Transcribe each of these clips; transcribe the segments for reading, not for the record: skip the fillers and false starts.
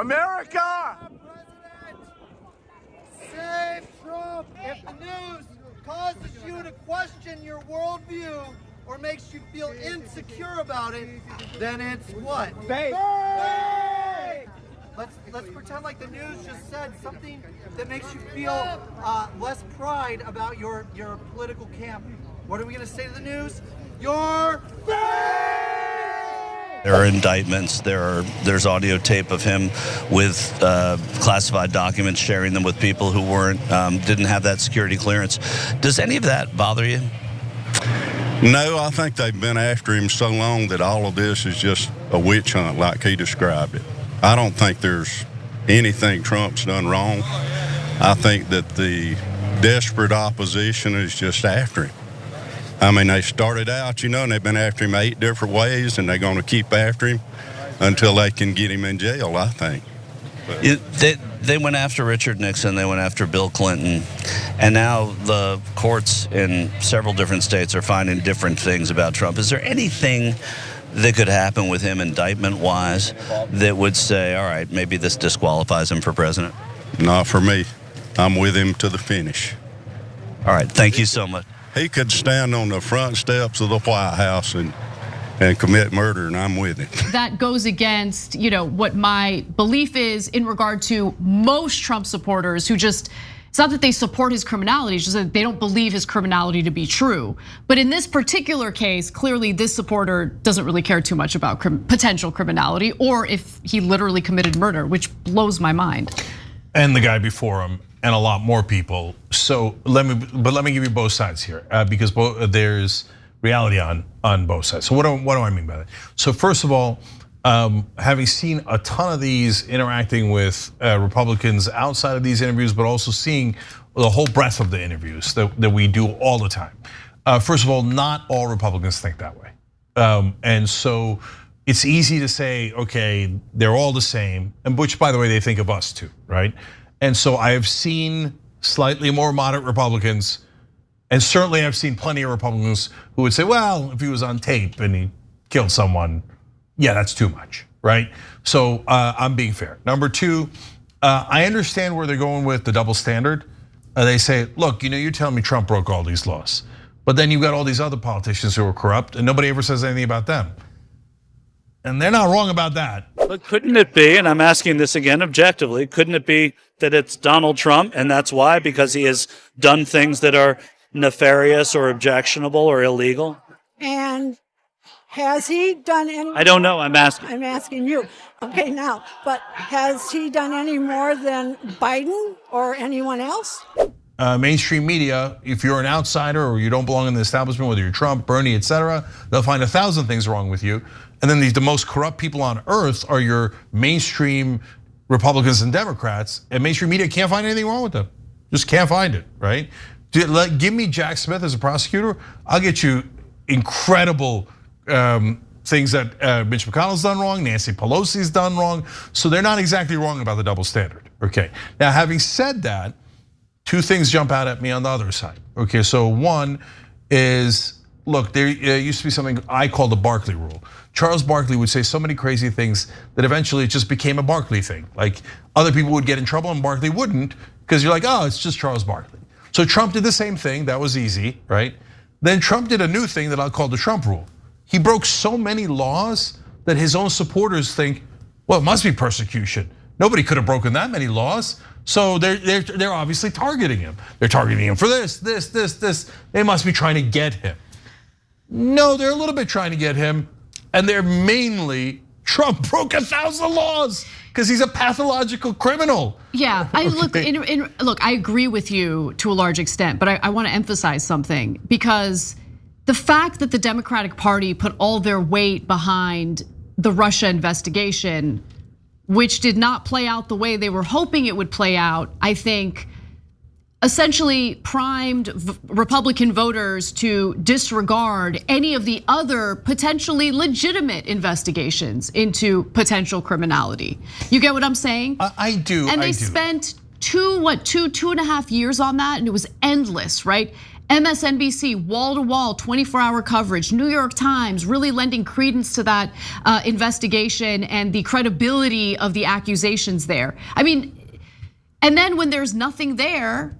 America! Save Trump! If the news causes you to question your worldview or makes you feel insecure about it, then it's what? Fake! Let's pretend like the news just said something that makes you feel less pride about your political camp. What are we gonna say to the news? You're fake! There are indictments. There's audio tape of him with classified documents, sharing them with people who didn't have that security clearance. Does any of that bother you? No, I think they've been after him so long that all of this is just a witch hunt, like he described it. I don't think there's anything Trump's done wrong. I think that the desperate opposition is just after him. I mean, they started out, and they've been after him 8 different ways, and they're going to keep after him until they can get him in jail, I think. They went after Richard Nixon, they went after Bill Clinton, and now the courts in several different states are finding different things about Trump. Is there anything that could happen with him indictment-wise that would say, all right, maybe this disqualifies him for president? Not for me. I'm with him to the finish. All right, thank you so much. He could stand on the front steps of the White House and commit murder, and I'm with him. That goes against, what my belief is in regard to most Trump supporters who just, it's not that they support his criminality, it's just that they don't believe his criminality to be true. But in this particular case, clearly this supporter doesn't really care too much about potential criminality or if he literally committed murder, which blows my mind. And the guy before him, and a lot more people. So let me give you both sides here, because there's reality on both sides. So what do I mean by that? So first of all, having seen a ton of these interacting with Republicans outside of these interviews, but also seeing the whole breadth of the interviews that we do all the time. First of all, not all Republicans think that way, and so it's easy to say, okay, they're all the same, and which, by the way, they think of us too, right? And so I have seen slightly more moderate Republicans, and certainly I've seen plenty of Republicans who would say, well, if he was on tape and he killed someone, yeah, that's too much, right? So I'm being fair. Number two, I understand where they're going with the double standard. They say, look, you're telling me Trump broke all these laws, but then you've got all these other politicians who are corrupt and nobody ever says anything about them. And they're not wrong about that. But couldn't it be, and I'm asking this again objectively, couldn't it be that it's Donald Trump and that's why, because he has done things that are nefarious or objectionable or illegal? And has he done any? I don't know, I'm asking. I'm asking you. Okay, now, but has he done any more than Biden or anyone else? Mainstream media, if you're an outsider or you don't belong in the establishment, whether you're Trump, Bernie, etc., they'll find 1,000 things wrong with you. And then the most corrupt people on earth are your mainstream Republicans and Democrats, and mainstream media can't find anything wrong with them. Just can't find it, right? Give me Jack Smith as a prosecutor, I'll get you incredible things that Mitch McConnell's done wrong, Nancy Pelosi's done wrong. So they're not exactly wrong about the double standard, okay? Now, having said that, 2 things jump out at me on the other side. Okay, so one is, look, there used to be something I call the Barkley rule. Charles Barkley would say so many crazy things that eventually it just became a Barkley thing. Like other people would get in trouble and Barkley wouldn't, because you're like, oh, it's just Charles Barkley. So Trump did the same thing, that was easy, right? Then Trump did a new thing that I'll call the Trump rule. He broke so many laws that his own supporters think, well, it must be persecution. Nobody could have broken that many laws. So they're obviously targeting him. They're targeting him for this. They must be trying to get him. No, they're a little bit trying to get him, and they're mainly Trump broke 1,000 laws because he's a pathological criminal. Yeah, look, I agree with you to a large extent, but I want to emphasize something, because the fact that the Democratic Party put all their weight behind the Russia investigation, which did not play out the way they were hoping it would play out, I think essentially primed Republican voters to disregard any of the other potentially legitimate investigations into potential criminality. You get what I'm saying? I do. And they spent 2.5 years on that, and it was endless, right? MSNBC, wall-to-wall, 24-hour coverage. New York Times really lending credence to that investigation and the credibility of the accusations there. I mean, and then when there's nothing there,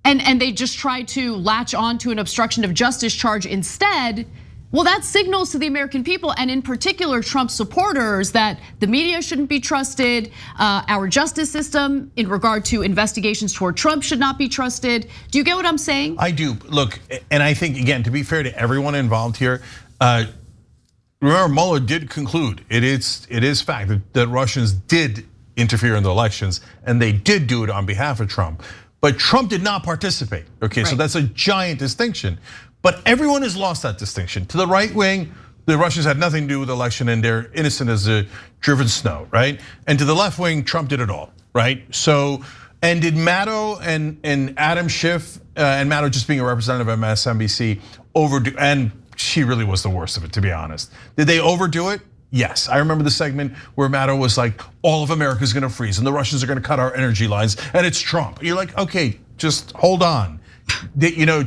and they just try to latch on to an obstruction of justice charge instead, well, that signals to the American people, and in particular Trump supporters, that the media shouldn't be trusted, our justice system in regard to investigations toward Trump should not be trusted. Do you get what I'm saying? I do. Look, and I think, again, to be fair to everyone involved here, remember Mueller did conclude, it is fact that Russians did interfere in the elections, and they did do it on behalf of Trump. But Trump did not participate, okay? So that's a giant distinction. But everyone has lost that distinction. To the right wing, the Russians had nothing to do with the election and they're innocent as a driven snow, right? And to the left wing, Trump did it all, right? So, and did Maddow and Adam Schiff, and Maddow just being a representative of MSNBC, overdo, and she really was the worst of it, to be honest. Did they overdo it? Yes, I remember the segment where Maddow was like, all of America's gonna freeze and the Russians are gonna cut our energy lines and it's Trump. You're like, okay, just hold on.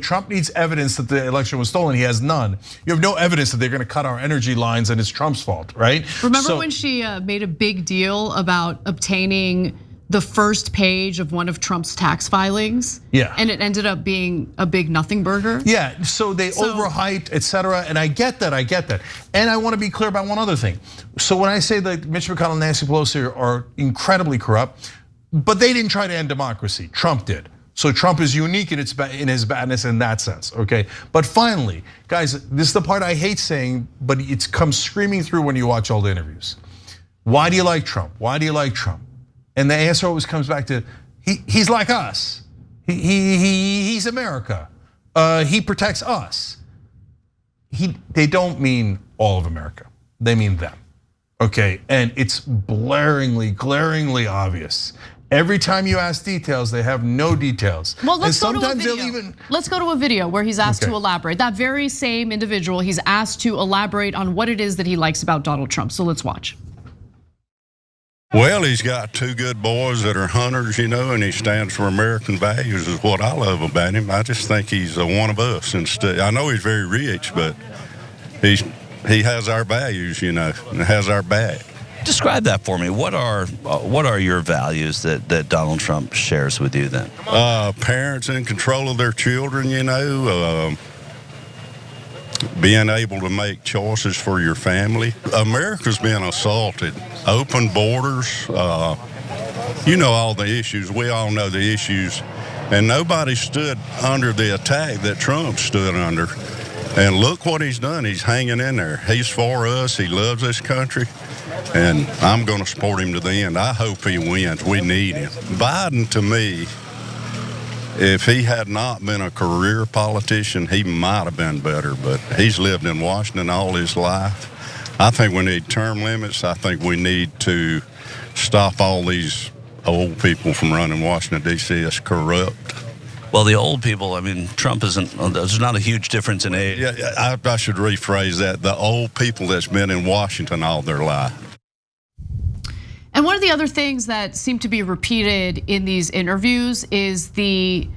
Trump needs evidence that the election was stolen. He has none. You have no evidence that they're going to cut our energy lines and it's Trump's fault, right? Remember when she made a big deal about obtaining the first page of one of Trump's tax filings? Yeah. And it ended up being a big nothing burger? Yeah, so they overhyped, etc. And I get that. And I want to be clear about one other thing. So when I say that Mitch McConnell and Nancy Pelosi are incredibly corrupt, but they didn't try to end democracy, Trump did. So Trump is unique in his badness in that sense, okay? But finally, guys, this is the part I hate saying, but it comes screaming through when you watch all the interviews. Why do you like Trump? Why do you like Trump? And the answer always comes back to, he's like us. He's America. He protects us. They don't mean all of America. They mean them, okay? And it's glaringly obvious. Every time you ask details, they have no details. Well, let's go to a video. Let's go to a video where he's asked to elaborate. That very same individual, he's asked to elaborate on what it is that he likes about Donald Trump. So let's watch. Well, he's got two good boys that are hunters, and he stands for American values is what I love about him. I just think he's one of us. Instead, I know he's very rich, but he has our values, and has our back. Describe that for me. What are your values that Donald Trump shares with you then? Parents in control of their children, being able to make choices for your family. America's being assaulted. Open borders, all the issues. We all know the issues. And nobody stood under the attack that Trump stood under. And look what he's done. He's hanging in there. He's for us. He loves this country. And I'm going to support him to the end. I hope he wins. We need him. Biden, to me, if he had not been a career politician, he might have been better. But he's lived in Washington all his life. I think we need term limits. I think we need to stop all these old people from running Washington, D.C. It's corrupt. Well, the old people, Trump isn't, there's not a huge difference in age. Yeah, I should rephrase that. The old people that's been in Washington all their life. And one of the other things that seem to be repeated in these interviews is the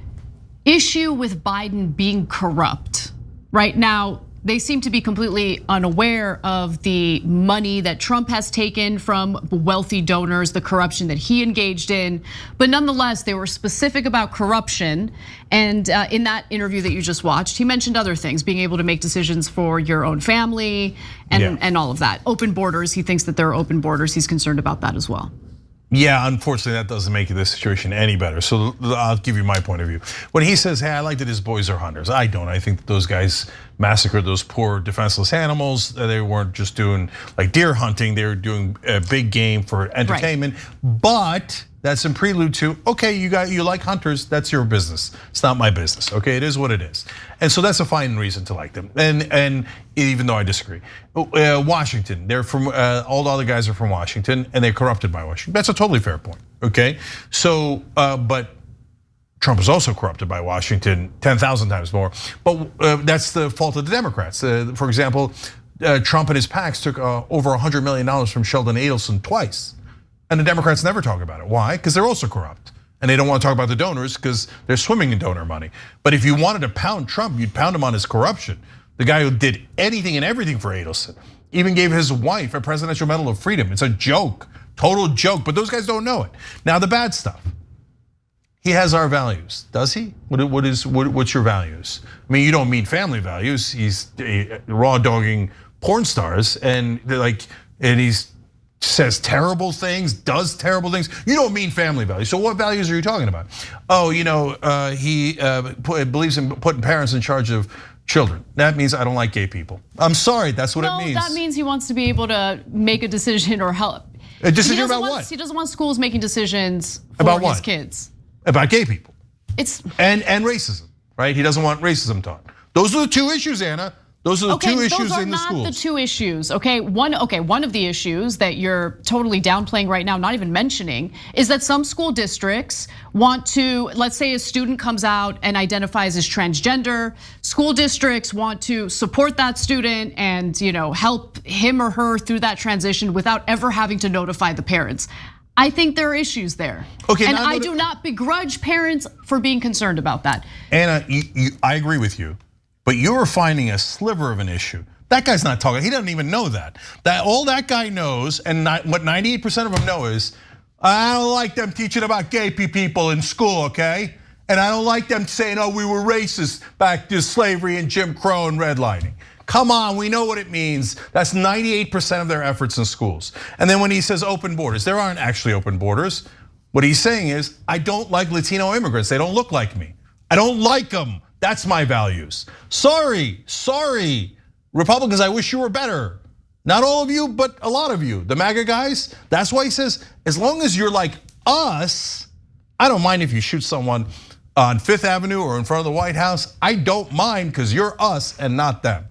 issue with Biden being corrupt. Right now, they seem to be completely unaware of the money that Trump has taken from wealthy donors, the corruption that he engaged in. But nonetheless, they were specific about corruption. And in that interview that you just watched, he mentioned other things, being able to make decisions for your own family and all of that. Open borders, he thinks that there are open borders. He's concerned about that as well. Yeah, unfortunately, that doesn't make this situation any better. So I'll give you my point of view. When he says, hey, I like that his boys are hunters. I don't. I think that those guys massacred those poor defenseless animals. They weren't just doing like deer hunting. They were doing a big game for entertainment. Right. But that's in prelude to, okay, you like hunters, that's your business. It's not my business, okay? It is what it is. And so that's a fine reason to like them. And even though I disagree. Washington, they're from, all the other guys are from Washington and they're corrupted by Washington. That's a totally fair point, okay? So, but Trump is also corrupted by Washington 10,000 times more. But that's the fault of the Democrats. For example, Trump and his PACs took over $100 million from Sheldon Adelson twice. And the Democrats never talk about it. Why? Because they're also corrupt. And they don't want to talk about the donors because they're swimming in donor money. But if you wanted to pound Trump, you'd pound him on his corruption. The guy who did anything and everything for Adelson, even gave his wife a Presidential Medal of Freedom. It's a joke, total joke, but those guys don't know it. Now the bad stuff. He has our values, does he? What's your values? I mean, you don't mean family values. He's raw dogging porn stars, and he's says terrible things, does terrible things. You don't mean family values. So what values are you talking about? Oh, he believes in putting parents in charge of children. That means I don't like gay people. I'm sorry, that's what it means. That means he wants to be able to make a decision or help. A decision about what? He doesn't want schools making decisions for about his kids. About gay people. It's and racism, right? He doesn't want racism taught. Those are the two issues, Anna. Those are the two issues in the schools. Those are not the two issues, okay? One of the issues that you're totally downplaying right now, not even mentioning, is that some school districts want to, let's say a student comes out and identifies as transgender, school districts want to support that student and help him or her through that transition without ever having to notify the parents. I think there are issues there. Okay, and I do not begrudge parents for being concerned about that. Anna, I agree with you. But you're finding a sliver of an issue. That guy's not talking, he doesn't even know that. All that guy knows, and what 98% of them know is, I don't like them teaching about gay people in school, okay? And I don't like them saying, oh, we were racist back to slavery and Jim Crow and redlining. Come on, we know what it means. That's 98% of their efforts in schools. And then when he says open borders, there aren't actually open borders. What he's saying is, I don't like Latino immigrants, they don't look like me. I don't like them. That's my values. Sorry. Republicans, I wish you were better. Not all of you, but a lot of you. The MAGA guys, that's why he says, as long as you're like us, I don't mind if you shoot someone on 5th Avenue or in front of the White House. I don't mind because you're us and not them.